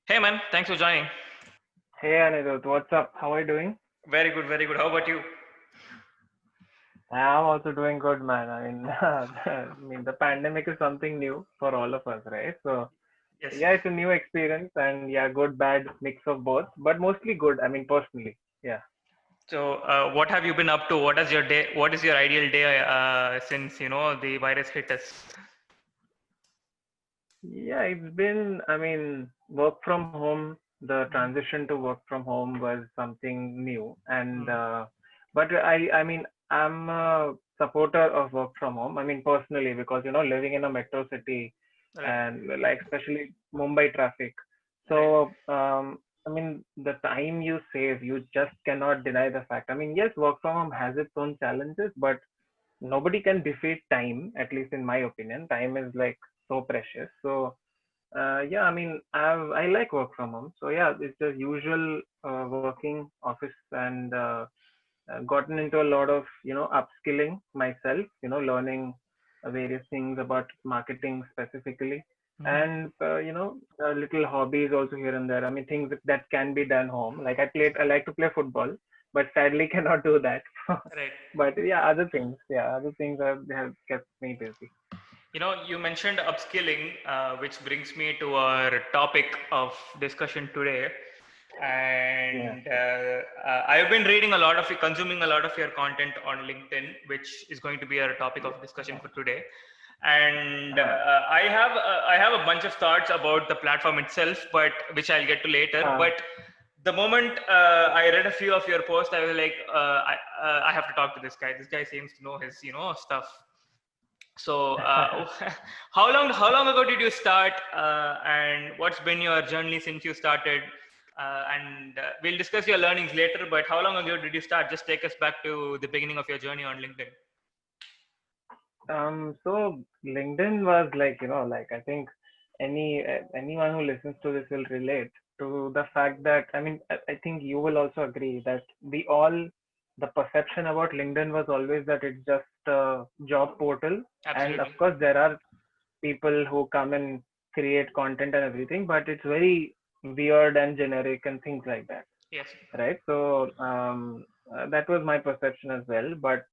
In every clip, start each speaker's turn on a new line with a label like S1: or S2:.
S1: Hey man, thanks for joining.
S2: Hey Anirudh, what's up? How are you doing?
S1: Very good, very good. How about you?
S2: I'm also doing good, man. The pandemic is something new for all of us, right? So,
S1: Yes.
S2: yeah, it's a new experience and yeah, good, bad, mix of both, but mostly good. Personally, yeah.
S1: So, what have you been up to? What is your day? What is your ideal day since the virus hit us?
S2: Yeah, work from home, the
S1: Mhm.
S2: transition to work from home was something new.
S1: Mm.
S2: But I'm a supporter of work from home. Personally, because, living in a metro city
S1: Right,
S2: and like, especially Mumbai traffic.
S1: right.
S2: The time you save, you just cannot deny the fact. Yes, work from home has its own challenges, but nobody can defeat time, at least in my opinion. Time is like so precious. Yeah, I like work from home. So yeah, it's the usual working office and gotten into a lot of upskilling myself. Learning various things about marketing specifically,
S1: Mhm.
S2: and little hobbies also here and there. Things that can be done home. Like I like to play football, but sadly cannot do that.
S1: Right.
S2: But yeah, other things have kept me busy.
S1: You mentioned upskilling, which brings me to our topic of discussion today.
S2: Yeah.
S1: And I've been reading a lot of consuming a lot of your content on LinkedIn, which is going to be our topic of discussion for today. And
S2: Uh,
S1: I have a bunch of thoughts about the platform itself, but which I'll get to later.
S2: uh,
S1: But the moment I read a few of your posts, I was like, I have to talk to this guy. This guy seems to know his stuff. So, how long ago did you start, and what's been your journey since you started? And we'll discuss your learnings later. But how long ago did you start? Just take us back to the beginning of your journey on LinkedIn.
S2: so LinkedIn was like, like I think anyone who listens to this will relate to the fact that I think you will also agree that the perception about LinkedIn was always that it's just a job portal, and of
S1: Absolutely.
S2: course there are people who come and create content and everything, but it's very weird and generic and things like that,
S1: Yes.
S2: right? That was my perception as well. But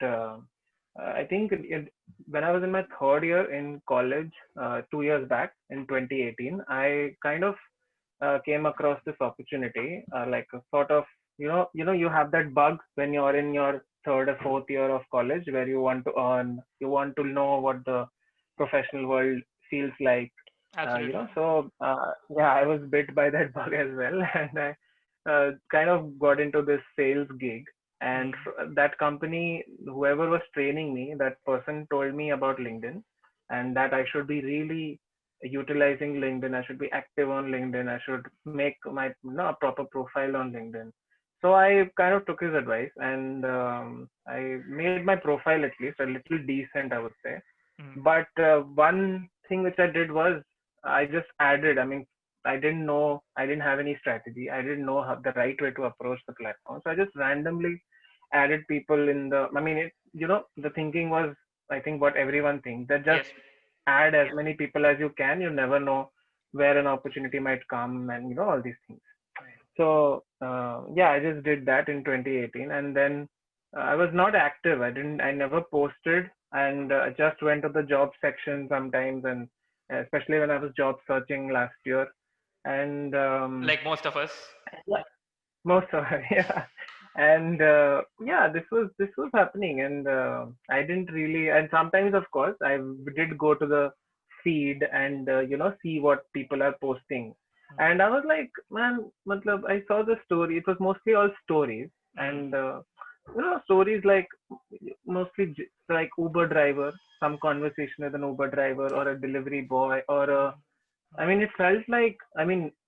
S2: I think when I was in my third year in college, 2 years back in 2018, I kind of came across this opportunity, like a sort of, you have that bug when you're in your third or fourth year of college where you want to earn, you want to know what the professional world feels like.
S1: Absolutely.
S2: Yeah, I was bit by that bug as well, and I kind of got into this sales gig. And
S1: Mm.
S2: that company, whoever was training me, that person told me about LinkedIn, and that I should be really utilizing LinkedIn. I should be active on LinkedIn. I should make my a proper profile on LinkedIn. So I kind of took his advice, and I made my profile at least a little decent, I would say.
S1: Mm.
S2: But one thing which I did was I just added. I didn't have any strategy. I didn't know how the right way to approach the platform. So I just randomly added people in the. The thinking was, I think, what everyone thinks, that just
S1: Yes.
S2: add as many people as you can. You never know where an opportunity might come, and all these things. So yeah, I just did that in 2018, and then I was not active. I never posted, and just went to the job section sometimes, and especially when I was job searching last year, and
S1: Like most of us.
S2: yeah, most of it, yeah. And yeah, this was happening, and I didn't really. And sometimes, of course, I did go to the feed and see what people are posting. And I was like, man, matlab, I saw the story. It was mostly all stories,
S1: Mm.
S2: and stories like mostly like Uber driver, some conversation with an Uber driver or a delivery boy or a. It felt like,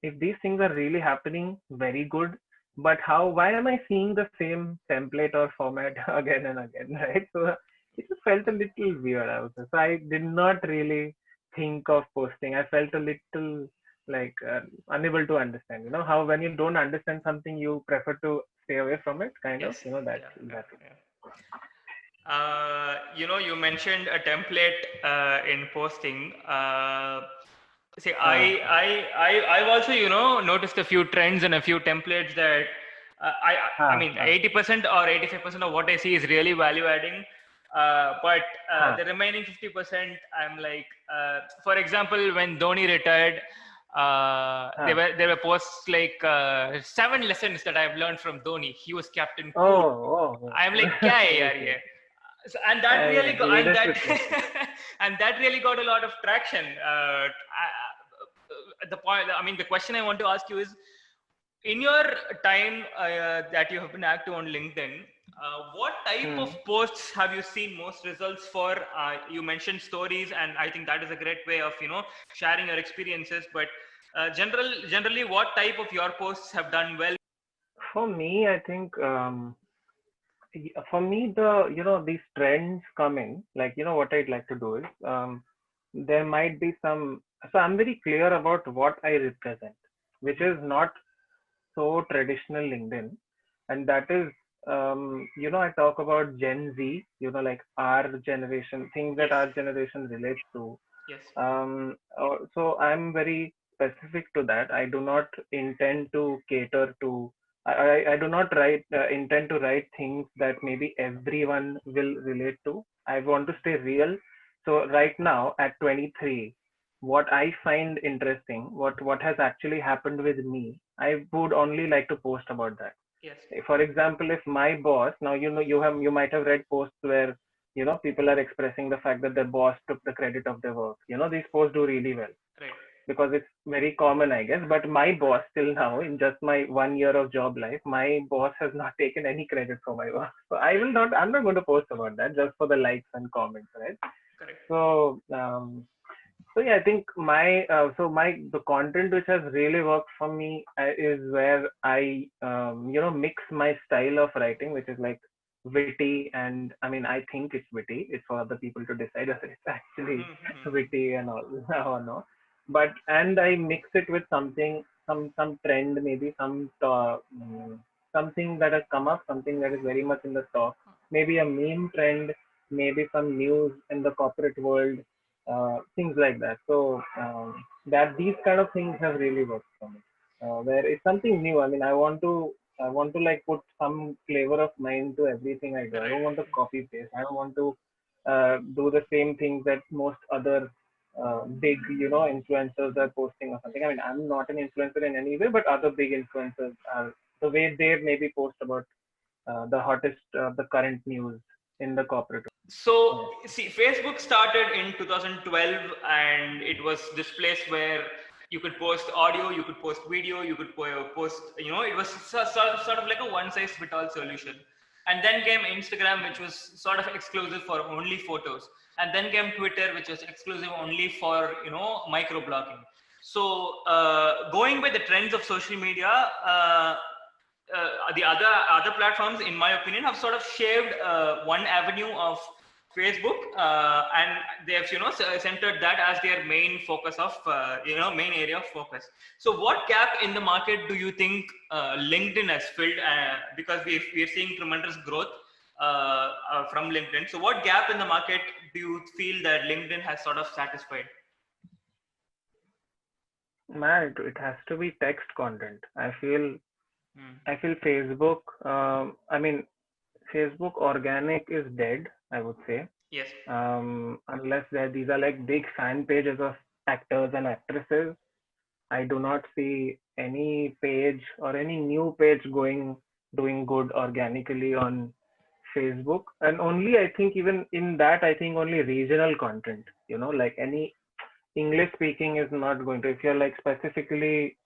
S2: if these things are really happening, very good. But why am I seeing the same template or format again and again, right? So it just felt a little weird, I would say. So I did not really think of posting. I felt a little like unable to understand. You know how when you don't understand something, you prefer to stay away from it, kind of.
S1: Yes.
S2: That
S1: Yeah. Yeah.
S2: that.
S1: Yeah. You mentioned a template in posting. See,
S2: Uh,
S1: I've also, noticed a few trends and a few templates that I mean,
S2: uh,
S1: 80% or 85% of what I see is really value adding. But
S2: uh,
S1: the remaining 50%, I'm like, for example, when Dhoni retired,
S2: uh.
S1: there were posts like 7 lessons that I've learned from Dhoni. He was captain cool.
S2: Oh,
S1: I'm like,
S2: oh.
S1: kya hai yaar
S2: Okay.
S1: ye? So, and that really
S2: The
S1: and that
S2: leadership thing.
S1: and that really got a lot of traction. The point, I mean, the question I want to ask you is, in your time that you have been active on LinkedIn, what type of
S2: Hmm.
S1: posts have you seen most results for? You mentioned stories, and I think that is a great way of sharing your experiences. But generally, what type of your posts have done well?
S2: For me, I think for me these trends coming, like what I'd like to do is there might be some. So I'm very clear about what I represent, which
S1: Mhm.
S2: is not so traditional LinkedIn, and that is I talk about Gen Z, like our generation, things that
S1: Yes,
S2: our generation relates to.
S1: yes,
S2: So I'm very specific to that. I do not intend to cater to. I do not intend to write things that maybe everyone will relate to. I want to stay real. So right now at 23, what I find interesting, what has actually happened with me, I would only like to post about that.
S1: yes,
S2: For example, if my boss, now you might have read posts where people are expressing the fact that their boss took the credit of their work. These posts do really well
S1: right,
S2: because it's very common, I guess. But my boss, till now, in just my 1 year of job life, my boss has not taken any credit for my work. So
S1: right,
S2: I'm not going to post about that just for the likes and comments, right?
S1: correct.
S2: So yeah, I think the content which has really worked for me is where I mix my style of writing, which is like witty, and I mean I think it's witty. It's for other people to decide whether it's actually
S1: Mm-hmm.
S2: witty and all or no. But and I mix it with some trend, maybe something that has come up, something that is very much in the talk, maybe a meme trend, maybe some news in the corporate world, things like that. So that these kind of things have really worked for me. Where it's something new. I mean, I want to like put some flavor of mine to everything I do. I
S1: Right.
S2: don't want to copy paste. I don't want to do the same things that most other big influencers are posting or something. I mean, I'm not an influencer in any way, but other big influencers are, the way they maybe post about the current news in the corporate.
S1: So,
S2: Yes.
S1: see, Facebook started in 2012, and it was this place where you could post audio, you could post video, you could post, it was sort of like a one size fit all solution. And then came Instagram, which was sort of exclusive for only photos. And then came Twitter, which was exclusive only for, microblogging. So, going by the trends of social media, the other platforms, in my opinion, have sort of shaved one avenue of Facebook, and they have centered that as their main focus of main area of focus. So, what gap in the market do you think LinkedIn has filled? Because we're seeing tremendous growth from LinkedIn. So, what gap in the market do you feel that LinkedIn has sort of satisfied?
S2: Man, it has to be text content.
S1: Hmm.
S2: I feel Facebook. I mean, Facebook organic is dead, I would say.
S1: Yes.
S2: Unless these are like big fan pages of actors and actresses, I do not see any page or any new page doing good organically on Facebook. And only I think even in that, I think only regional content. Like any English speaking is not going to. If you're like specifically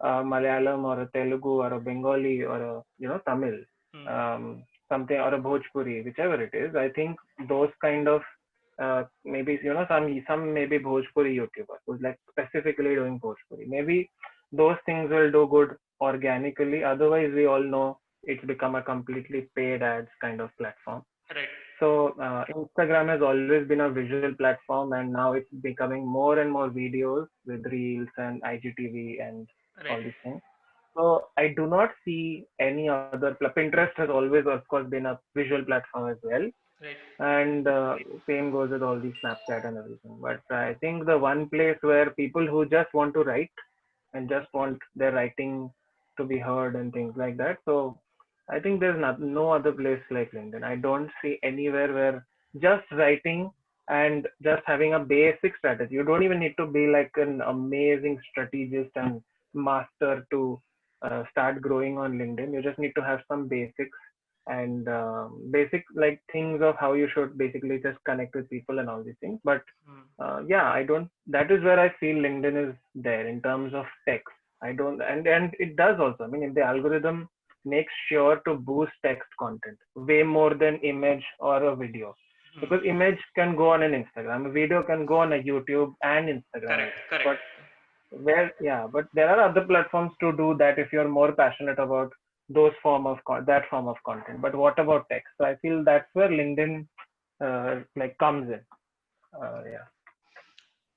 S2: Malayalam or a Telugu or a Bengali or a Tamil,
S1: Hmm.
S2: something, or a Bhojpuri, whichever it is, I think those kind of maybe some maybe Bhojpuri YouTubers who's like specifically doing Bhojpuri. Maybe those things will do good organically. Otherwise, we all know it's become a completely paid ads kind of platform.
S1: Right.
S2: So Instagram has always been a visual platform, and now it's becoming more and more videos with Reels and IGTV and
S1: Right.
S2: all these things. So I do not see any other. Pinterest has always, of course, been a visual platform as well.
S1: Right.
S2: And same goes with all these Snapchat and everything. But I think the one place where people who just want to write and just want their writing to be heard and things like that. So I think there's no other place like LinkedIn. I don't see anywhere where just writing and just having a basic strategy. You don't even need to be like an amazing strategist and master to start growing on LinkedIn. You just need to have some basics and basic like things of how you should basically just connect with people and all these things. But
S1: Hmm.
S2: yeah, I don't. That is where I feel LinkedIn is there in terms of text. I don't, and it does also. I mean, if the algorithm makes sure to boost text content way more than image or a video,
S1: Hmm.
S2: because image can go on an Instagram, a video can go on a YouTube and Instagram, I
S1: Correct.
S2: think.
S1: Correct.
S2: But yeah, but there are other platforms to do that if you're more passionate about those that form of content. But what about text? So I feel that's where LinkedIn like comes in. Yeah.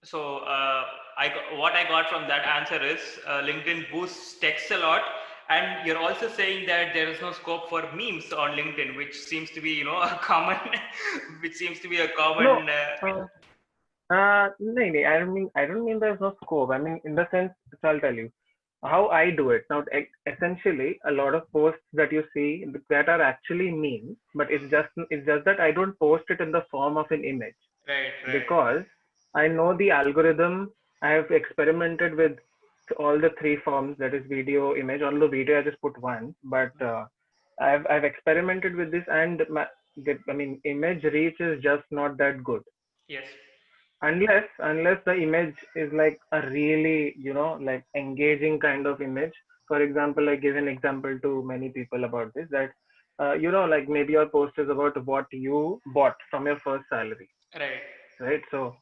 S1: So what I got from that answer is LinkedIn boosts text a lot, and you're also saying that there is no scope for memes on LinkedIn, which seems to be a common, which seems to be a
S2: No,
S1: common.
S2: uh, no, I don't mean there's no scope. I mean, in the sense, so I'll tell you how I do it. Now, essentially, a lot of posts that you see that are actually memes, but it's just that I don't post it in the form of an image
S1: Right. Right.
S2: because I know the algorithm. I have experimented with all the three forms, that is video, image. Although video I just put one, but I've experimented with this, and I mean, image reach is just not that good
S1: Yes.
S2: unless the image is like a really like engaging kind of image. For example, I give an example to many people about this, that like maybe your post is about what you bought from your first salary,
S1: Right.
S2: right? So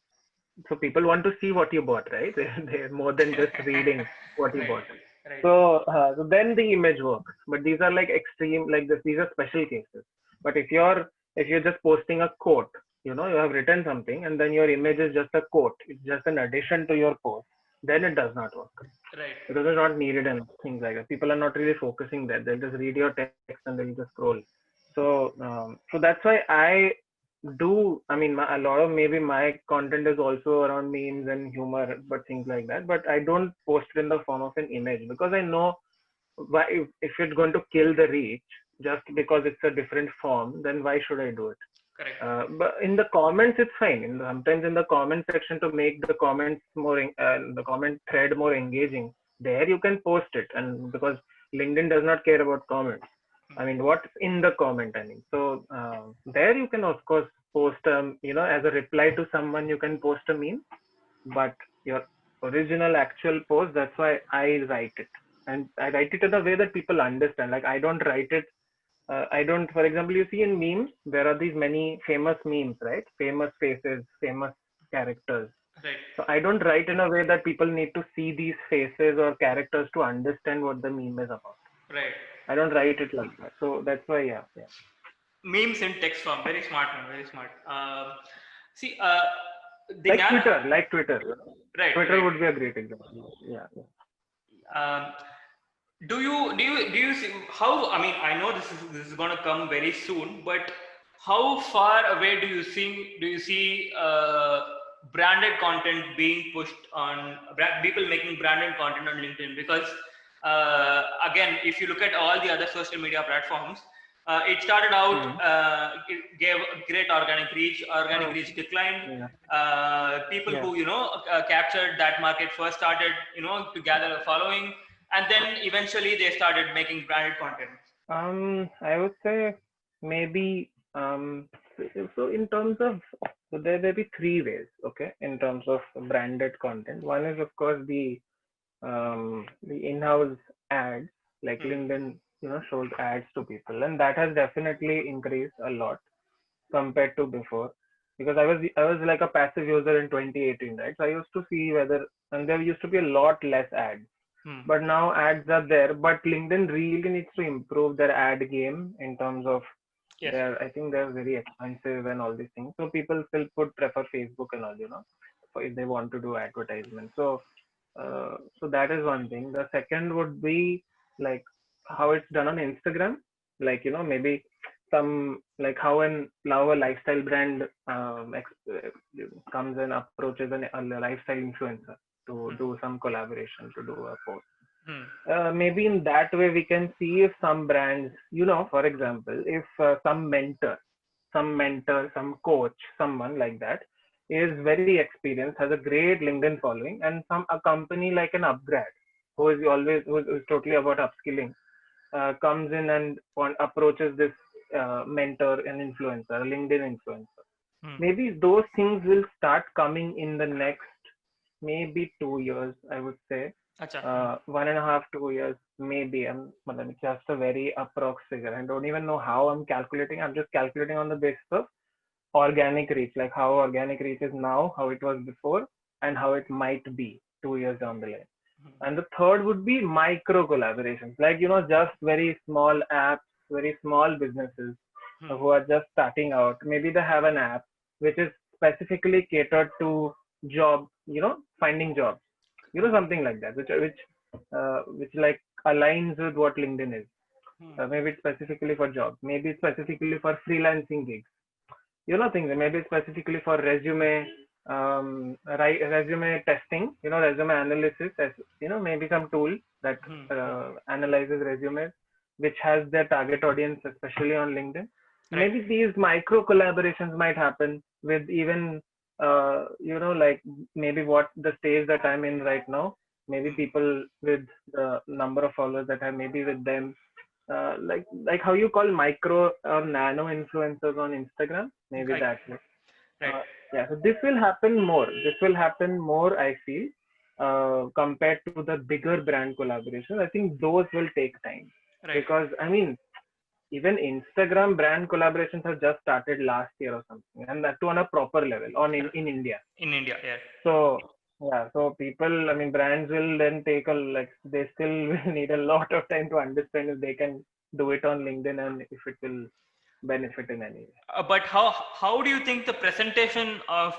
S2: people want to see what you bought, right? They're more than just reading what you
S1: Right.
S2: bought.
S1: Right.
S2: So then the image works. But these are like extreme, like this, these are special cases. But if you're just posting a quote, you have written something and then your image is just a quote. It's just an addition to your post. Then it does not work
S1: Right.
S2: because it's not needed and things like that. People are not really focusing there. They'll just read your text and they'll just scroll. So that's why I do. I mean, a lot of maybe my content is also around memes and humor, but things like that. But I don't post it in the form of an image because I know why if it's going to kill the reach just because it's a different form, then why should I do it?
S1: Correct.
S2: But in the comments, it's fine. Sometimes in the comment section to make the comments the comment thread more engaging, there you can post it, and because LinkedIn does not care about comments. I
S1: Hmm.
S2: mean, what's in the comment? I mean, so there you can of course post, as a reply to someone, you can post a meme, but your original actual post, that's why I write it, and I write it in a way that people understand. Like I don't write it I don't, for example, you see in memes, there are these many famous memes, right? Famous faces, famous characters.
S1: Right.
S2: So I don't write in a way that people need to see these faces or characters to understand what the meme is about.
S1: Right.
S2: I don't write it like that. So that's why, yeah, yeah.
S1: Memes in text form. Very smart, man. Very smart. See, the
S2: Like Twitter,
S1: right.
S2: Twitter
S1: Right.
S2: would be a great example. Yeah, yeah.
S1: Um, do you see how? I mean, I know this is going to come very soon, but how far away do you see branded content being pushed on people making branded content on LinkedIn? Because again, if you look at all the other social media platforms, it started out,
S2: Hmm.
S1: it gave great organic reach. Organic
S2: Oh,
S1: reach declined.
S2: yeah,
S1: People
S2: yeah.
S1: who captured that market first started to gather a following, and then eventually they started making branded content.
S2: I would say maybe so in terms of, so there may be three ways, okay, in terms of branded content. One is of course the in-house ads, like
S1: Hmm.
S2: LinkedIn, shows ads to people, and that has definitely increased a lot compared to before. Because I was like a passive user in 2018, right? So I used to see whether, and there used to be a lot less ads,
S1: Hmm.
S2: but now ads are there. But LinkedIn really needs to improve their ad game in terms of
S1: Yes.
S2: I think they're very expensive and all these things. So people still prefer Facebook and all, if they want to do advertisement. So that is one thing. The second would be like how it's done on Instagram. Like, maybe some like how a lifestyle brand comes and approaches a lifestyle influencer to do some collaboration, to do a post.
S1: Hmm.
S2: Maybe in that way we can see if some brands, for example, if some mentor, some coach, someone like that is very experienced, has a great LinkedIn following, and a company like an Upgrad, who is totally about upskilling, comes in and approaches this mentor, an influencer, a LinkedIn influencer.
S1: Hmm.
S2: Maybe those things will start coming in the next maybe 2 years, I would say.
S1: Acha.
S2: 1.5, 2 years, maybe. Matlab, it's just a very approx figure. I don't even know how I'm calculating. I'm just calculating on the basis of organic reach, like how organic reach is now, how it was before, and how it might be 2 years down the line. And the third would be micro collaborations, like, just very small apps, very small businesses who are just starting out. Maybe they have an app which is specifically catered to job, finding jobs, something like that, which like aligns with what LinkedIn is. Maybe it's specifically for jobs, maybe it's specifically for freelancing gigs, things. Maybe specifically for resume, resume testing, resume analysis, maybe some tool that analyzes resumes, which has their target audience, especially on LinkedIn.
S1: Right.
S2: Maybe these micro collaborations might happen with even, like maybe what the stage that I'm in right now. Maybe people with the number of followers that have, maybe with them, like how you call micro or nano influencers on Instagram, maybe
S1: Right.
S2: that way.
S1: Right.
S2: Yeah, so this will happen more. I feel, compared to the bigger brand collaborations. I think those will take time,
S1: Right.
S2: because I mean, even Instagram brand collaborations have just started last year or something, and that too on a proper level in India.
S1: In India, yeah.
S2: So yeah, so people, I mean, brands will then take they still will need a lot of time to understand if they can do it on LinkedIn and if it will benefit in any way.
S1: But how do you think the presentation of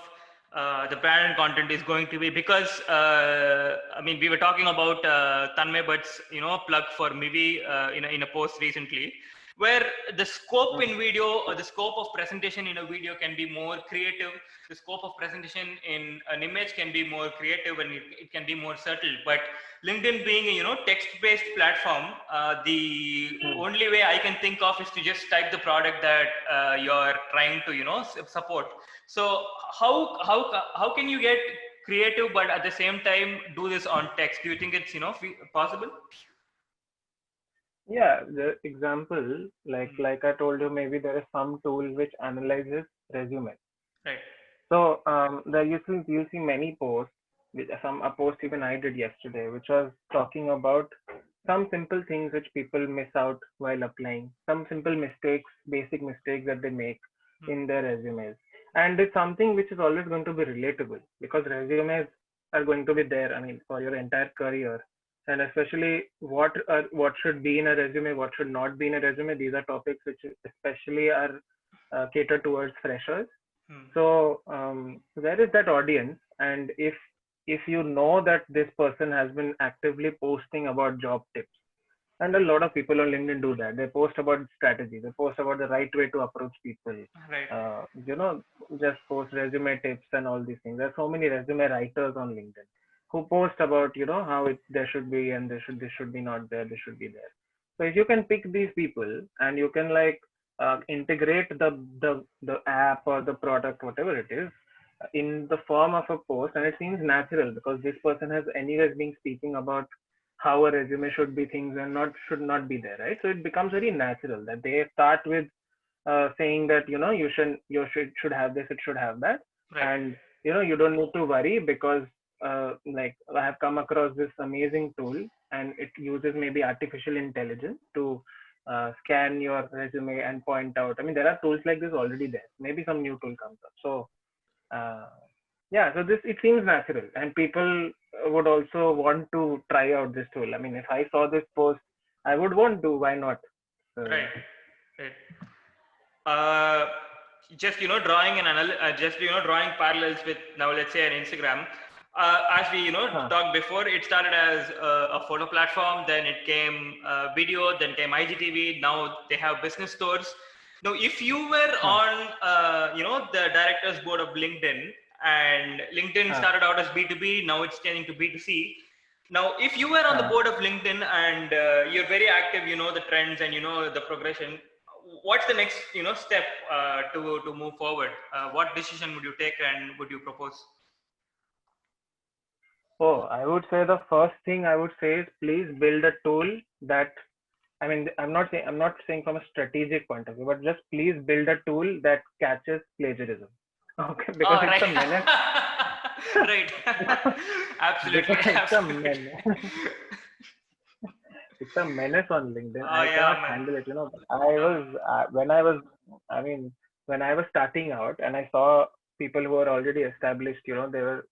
S1: the brand content is going to be? Because I mean, we were talking about Tanmay Bhatt's plug for Mivi in a post recently, where the scope in video or the scope of presentation in a video can be more creative. The scope of presentation in an image can be more creative, and it can be more subtle. But LinkedIn being a text-based platform, the only way I can think of is to just type the product that you're trying to support. So how can you get creative but at the same time do this on text? Do you think it's possible?
S2: Yeah, the example, like I told you, maybe there is some tool which analyzes resume.
S1: Right.
S2: So there you'll see many posts, a post even I did yesterday, which was talking about some simple things which people miss out while applying, some simple mistakes, basic mistakes that they make in their resumes. And it's something which is always going to be relatable, because resumes are going to be there, I mean, for your entire career. And especially what should be in a resume, what should not be in a resume. These are topics which especially are catered towards freshers. So there is that audience, and if you know that this person has been actively posting about job tips, and a lot of people on LinkedIn do that. They post about strategy. They post about the right way to approach people.
S1: Right.
S2: Just post resume tips and all these things. There are so many resume writers on LinkedIn who post about how there should be, and this should be not there. This should be there. So if you can pick these people and you can integrate the app or the product, whatever it is, in the form of a post, and it seems natural because this person has anyways been speaking about how a resume should be things and should not be there, right? So it becomes very natural that they start with saying that should have this, it should have that,
S1: Right.
S2: and you don't need to worry because like I have come across this amazing tool, and it uses maybe artificial intelligence to scan your resume and point out. I mean, there are tools like this already there. Maybe some new tool comes up. So yeah, so it seems natural, and people would also want to try out this tool. I mean, if I saw this post, I would want to. Why not?
S1: Right. Right. Just drawing drawing parallels with, now let's say, an Instagram. As we talked before, it started as a photo platform, then it came video, then came IGTV. Now they have business stores. Now, if you were on, the director's board of LinkedIn, and LinkedIn started out as B2B, now it's changing to B2C. Now, if you were on the board of LinkedIn and you're very active, you know the trends and you know the progression. What's the next, step to move forward? What decision would you take and would you propose?
S2: Oh, I would say the first thing I would say is please build a tool that, I mean, I'm not saying from a strategic point of view, but just please build a tool that catches plagiarism. Okay, because
S1: Oh,
S2: it's
S1: right.
S2: a menace.
S1: Right. Absolutely.
S2: Because it's a
S1: Absolutely.
S2: menace. It's a menace on LinkedIn.
S1: Oh,
S2: I
S1: yeah,
S2: cannot
S1: man.
S2: handle it.
S1: Yeah.
S2: I mean, when I was starting out and I saw people who were already established, they were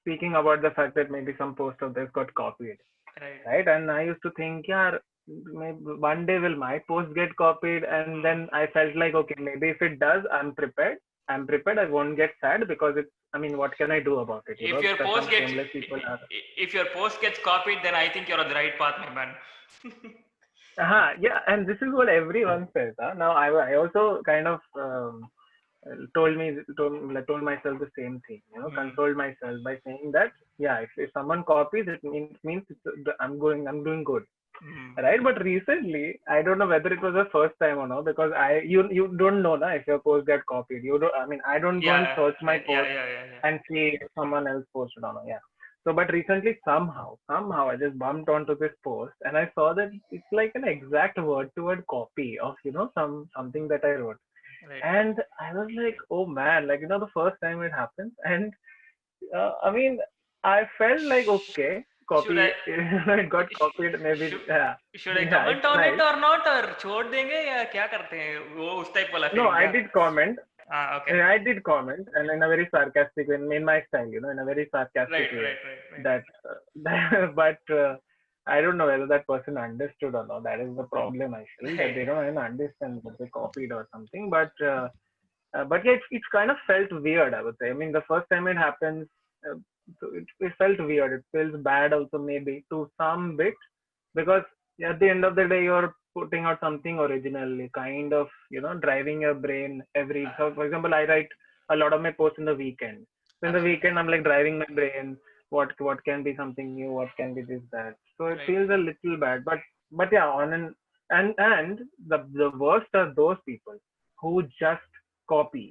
S2: speaking about the fact that maybe some post of theirs got copied,
S1: Right.
S2: right? And I used to think, yeah, maybe one day will my post get copied? And then I felt like, okay, maybe if it does, I'm prepared. I'm prepared. I won't get sad because I mean, what can I do about it?
S1: If your
S2: Some
S1: post gets
S2: shameless people are.
S1: if your post gets copied, then I think you're on the right path, my man.
S2: Yeah, and this is what everyone says. Huh? Now, I also kind of told myself the same thing, consoled myself by saying that, yeah, if someone copies, it means I'm doing good. Right, but recently I don't know whether it was the first time or not, because you don't know if your post get copied. You don't, I mean, I don't go and
S1: Yeah.
S2: search my
S1: Right. Yeah.
S2: post
S1: Yeah. Yeah. Yeah.
S2: and see if someone else posted or not. Yeah. So, but recently somehow I just bumped onto this post and I saw that it's like an exact word to word copy of something that I wrote.
S1: Right.
S2: And I was like, oh man, like, the first time it happens. And I mean, I felt like, okay,
S1: Should I
S2: copy, it got copied, maybe,
S1: should
S2: yeah,
S1: should I
S2: yeah,
S1: comment
S2: it's
S1: on it
S2: nice.
S1: or not, or छोड़ देंगे या क्या करते हैं वो उस type वाला
S2: No,
S1: feeling
S2: I
S1: क्या?
S2: did comment.
S1: Okay.
S2: I did comment, and in a very sarcastic, in my style, in a very
S1: Right.
S2: sarcastic way.
S1: Right. Right. Right.
S2: That, but I don't know whether that person understood or not. That is the problem, I feel, that they
S1: Right.
S2: don't even understand that they copied or something. But yeah, it's kind of felt weird, I would say. I mean, the first time it happens, uh, so it felt weird. It feels bad also, maybe to some bit, because at the end of the day, you're putting out something original, kind of, driving your brain every. So, for example, I write a lot of my posts in the weekend. So in the
S1: Absolutely.
S2: weekend, I'm like driving my brain. What can be something new? What can be this that? So it
S1: Right.
S2: feels a little bad, but yeah, and the worst are those people who just copy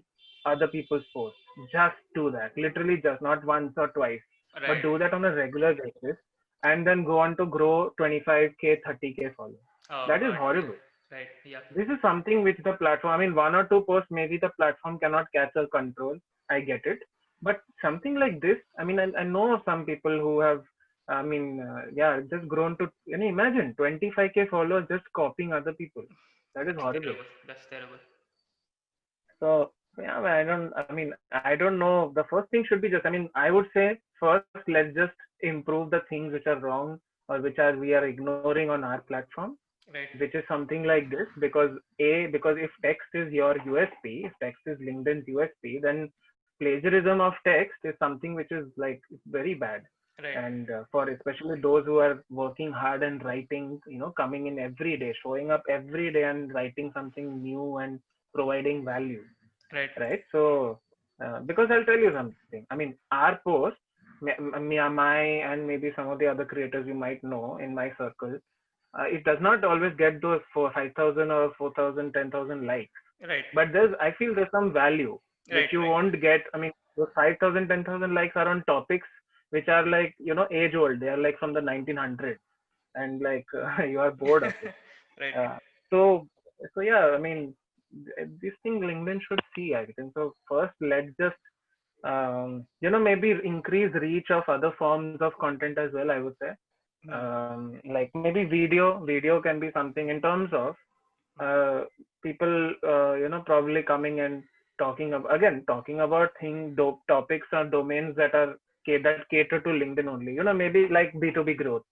S2: other people's posts. Just do that, literally, just not once or twice, but
S1: Right.
S2: do that on a regular basis, and then go on to grow 25K, 30K followers.
S1: Oh
S2: That is
S1: God.
S2: horrible.
S1: Right. Yeah.
S2: This is something which the platform, I mean, one or two posts, maybe the platform cannot catch or control. I get it. But something like this, I mean, I know of some people who have, I mean, yeah, just grown to, imagine 25K followers just copying other people. That is
S1: That's
S2: horrible.
S1: terrible. That's terrible.
S2: So, yeah, I don't know. The first thing should be just, I mean, I would say first, let's just improve the things which are wrong or we are ignoring on our platform,
S1: Right.
S2: which is something like this, because if text is your USP, if text is LinkedIn's USP, then plagiarism of text is something which is like very bad.
S1: Right.
S2: And for especially those who are working hard and writing, coming in every day, showing up every day and writing something new and providing value,
S1: Right.
S2: right? So, because I'll tell you something. I mean, our post, my and maybe some of the other creators you might know in my circle, it does not always get those 5,000 or 4,000, 10,000 likes.
S1: Right.
S2: But I feel there's some value which
S1: Right.
S2: you
S1: Right.
S2: won't get. I mean, those 5,000, 10,000 likes are on topics which are like, age old. They are like from the 1900s, and like you are bored of it.
S1: Right.
S2: Uh, so, so yeah, I mean, this thing LinkedIn should see, I think. So first, let's just, maybe increase reach of other forms of content as well, I would say. Like maybe video can be something in terms of uh, people, probably coming and talking about topics or domains that cater to LinkedIn only. Maybe like B2B growth,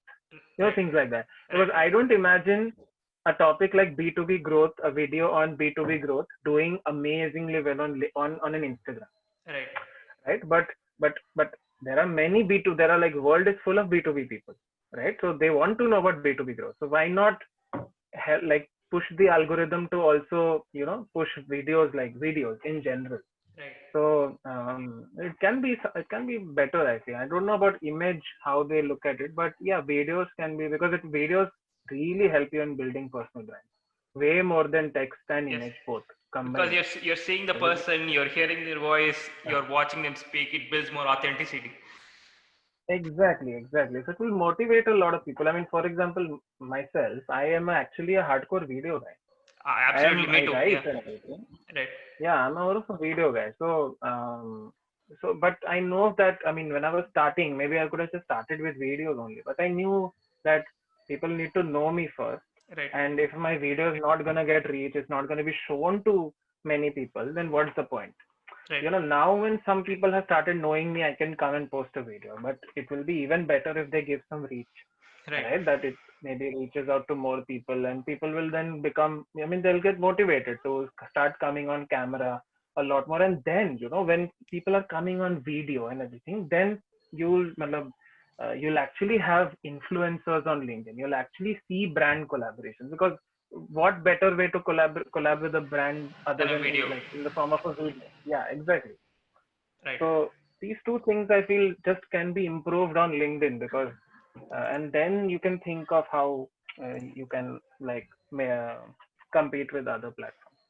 S1: Right.
S2: things like that.
S1: Right.
S2: Because I don't imagine a topic like B2B growth, a video on B2B growth, doing amazingly well on an Instagram,
S1: Right.
S2: right? But there are many B2. There are like world is full of B2B people, right? So they want to know about B2B growth. So why not push the algorithm to also, push videos in general.
S1: Right.
S2: So it can be better, I think. I don't know about image, how they look at it, but yeah, videos can be, because videos really help you in building personal brands way more than text and
S1: Yes.
S2: image both
S1: Because
S2: combined.
S1: you're seeing the
S2: So,
S1: person, you're hearing their voice,
S2: yeah.
S1: you're watching them speak. It builds more authenticity.
S2: Exactly. So it will motivate a lot of people. I mean, for example, myself, I am actually a hardcore video guy.
S1: Absolutely, me
S2: I
S1: too.
S2: write
S1: Yeah.
S2: and everything.
S1: Right.
S2: Yeah, I'm more of a video guy. But I know that, I mean, when I was starting, maybe I could have just started with videos only, but I knew that people need to know me first.
S1: Right.
S2: And if my video is not gonna get reach, it's not gonna be shown to many people, then what's the point?
S1: Right.
S2: Now when some people have started knowing me, I can come and post a video, but it will be even better if they give some reach,
S1: Right.
S2: right? That it maybe reaches out to more people, and people will then become, I mean, they'll get motivated to start coming on camera a lot more. And then, when people are coming on video and everything, then you'll actually have influencers on LinkedIn. You'll actually see brand collaborations, because what better way to collab with a brand other
S1: Then a
S2: than
S1: video.
S2: in the form of a video? Yeah, exactly.
S1: Right.
S2: So these two things I feel just can be improved on LinkedIn, because and then you can think of how you can compete with other platforms.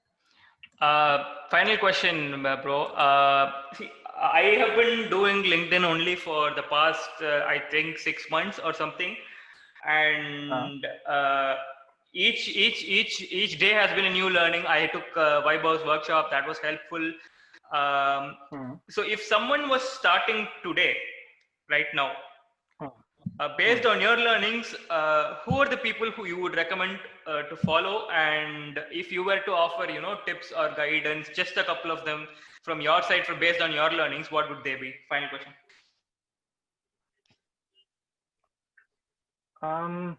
S1: Final question, bro. See, I have been doing LinkedIn only for the past, I think, 6 months or something,
S2: Uh,
S1: and each day has been a new learning. I took Vibhav's workshop, that was helpful. Um,
S2: hmm,
S1: so, if someone was starting today, right now,
S2: hmm, hmm.
S1: based on your learnings, who are the people who you would recommend to follow? And if you were to offer, tips or guidance, just a couple of them from your side, for based on your learnings, what would they be? Final question.
S2: Um,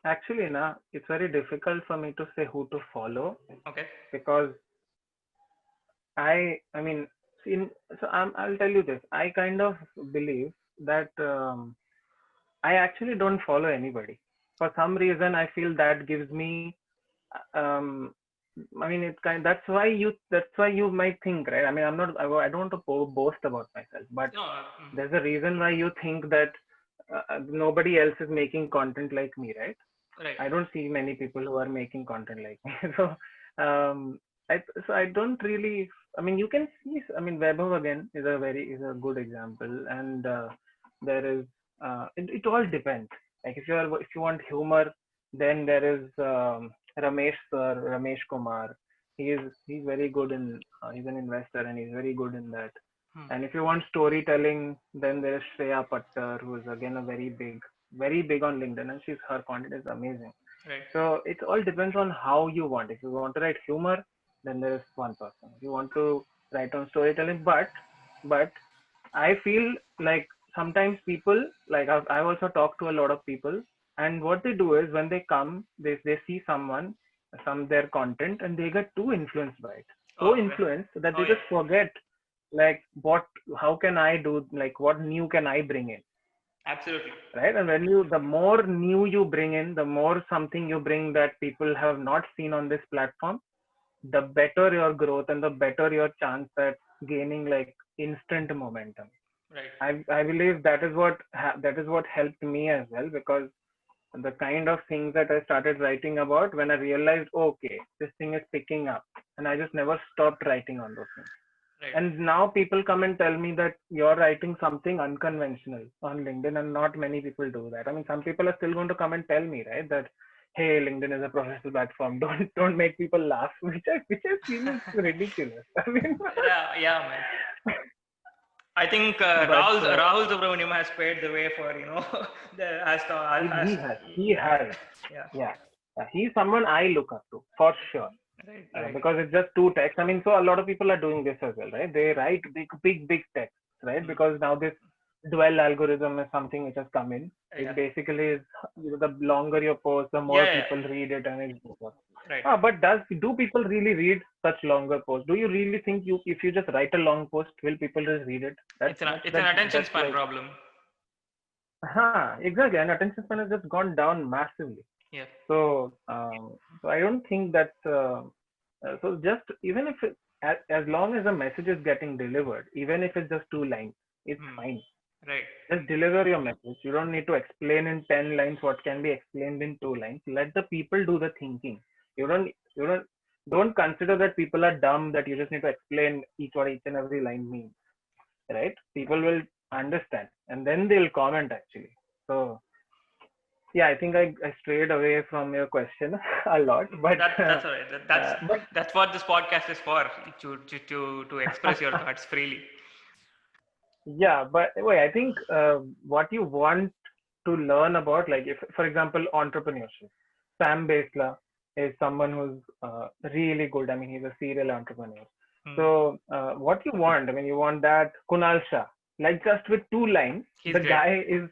S2: Actually, it's very difficult for me to say who to follow,
S1: Okay.
S2: because I mean, I'll tell you this. I kind of believe that I actually don't follow anybody. For some reason, I feel that gives me, um, I mean, that's why you might think, right? I mean, I don't want to boast about myself, but
S1: No.
S2: there's a reason why you think that nobody else is making content like me, right?
S1: Right.
S2: I don't see many people who are making content like me. Um, I don't really. I mean, you can see. I mean, Vaibhav again is a good example, and there is. It all depends. Like if you want humor, then there is Ramesh Kumar. He's very good in. He's an investor, and he's very good in that.
S1: Hmm.
S2: And if you want storytelling, then there's Shreya Pattar, who is again a very big on LinkedIn, and her content is amazing.
S1: Right.
S2: So it all depends on how you want. If you want to write humor, then there is one person. If you want to write on storytelling, but I feel like sometimes people, like I've also talked to a lot of people, and what they do is when they come, they see their content, and they get too influenced by it. So
S1: Oh, okay.
S2: influenced that
S1: Oh,
S2: they
S1: yeah.
S2: just forget, like, how can I do, like, what new can I bring in,
S1: Absolutely.
S2: right? And the more new you bring in, the more something you bring that people have not seen on this platform, the better your growth and the better your chance at gaining like instant momentum.
S1: Right.
S2: I believe that is what helped me as well, because the kind of things that I started writing about, when I realized, okay, this thing is picking up, and I just never stopped writing on those things.
S1: Right.
S2: And now people come and tell me that you're writing something unconventional on LinkedIn, and not many people do that. I mean, some people are still going to come and tell me, right, that hey, LinkedIn is a professional platform. Don't make people laugh, which I feel is ridiculous. I mean,
S1: Yeah. Yeah, man. I think
S2: but
S1: Rahul Subramaniam has paved the way for the
S2: he
S1: yeah,
S2: has,
S1: yeah.
S2: yeah. He's someone I look up to for sure.
S1: Right. Right.
S2: Because it's just two texts. I mean, so a lot of people are doing this as well, right? They write big texts, right?
S1: Hmm.
S2: Because now this dwell algorithm is something which has come in.
S1: Yeah.
S2: It basically is, the longer your post, the more
S1: Yeah.
S2: people read it, and it's better.
S1: Right.
S2: But do people really read such longer posts? Do you really think if you just write a long post, will people just read it?
S1: It's an attention span problem.
S2: Exactly. And attention span has just gone down massively.
S1: Yeah.
S2: So I don't think that's so. Just even if as long as the message is getting delivered, even if it's just 2 lines, it's
S1: Hmm.
S2: fine.
S1: Right.
S2: Just deliver your message. You don't need to explain in 10 lines what can be explained in 2 lines. Let the people do the thinking. You don't consider that people are dumb, that you just need to explain each and every line means, right? People will understand and then they'll comment actually. So yeah, I think I strayed away from your question a lot, but
S1: That's all right.
S2: but
S1: That's what this podcast is for, to express your thoughts freely.
S2: yeah, but wait, I think what you want to learn about, like if, for example, entrepreneurship. Sam Baisla is someone who's really good. I mean, he's a serial entrepreneur.
S1: Hmm.
S2: So what you want, I mean, you want that Kunal Shah, like just with 2 lines,
S1: He's
S2: the
S1: great.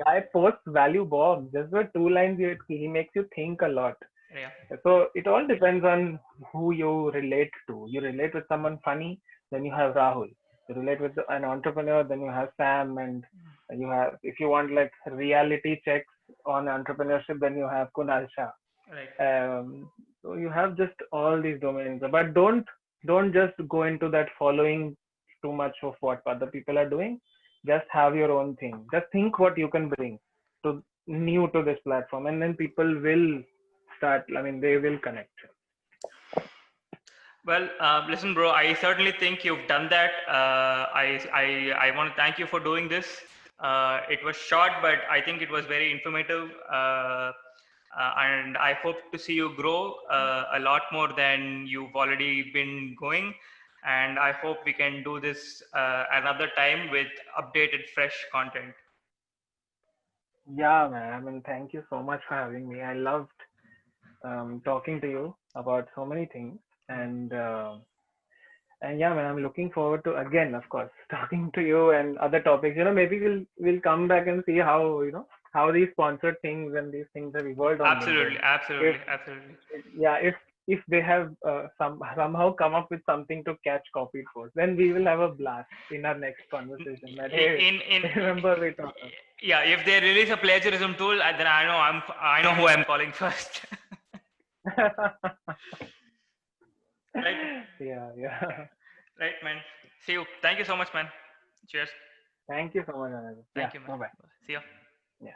S2: guy posts value bombs. Just with 2 lines, he makes you think a lot.
S1: Yeah.
S2: So it all depends on who you relate to. You relate with someone funny, then you have Rahul. You relate with an entrepreneur, then you have Sam, and you have, if you want like reality checks on entrepreneurship, then you have Kunal Shah.
S1: Right.
S2: So you have just all these domains, but don't just go into that following too much of what other people are doing. Just have your own thing. Just think what you can bring to new to this platform, and then people will start. I mean, they will connect.
S1: Well, listen, bro. I certainly think you've done that. I want to thank you for doing this. It was short, but I think it was very informative. And I hope to see you grow a lot more than you've already been going. And I hope we can do this another time with updated, fresh content.
S2: Yeah, man. I mean, thank you so much for having me. I loved talking to you about so many things, and yeah, man, I'm looking forward to again, of course, talking to you and other topics. Maybe we'll come back and see how how these sponsored things and these things have evolved on LinkedIn.
S1: Absolutely,
S2: If
S1: absolutely, absolutely.
S2: yeah, if they have somehow come up with something to catch copied posts, then we will have a blast in our next conversation. That hey,
S1: In
S2: remember we talked.
S1: yeah, if they release a plagiarism tool, then I know who I'm calling first. Right,
S2: Yeah.
S1: right, man. See you. Thank you so much, man. Cheers.
S2: Thank you so much, Anand. Yeah,
S1: Thank you, man.
S2: bye bye.
S1: See ya.
S2: Yeah.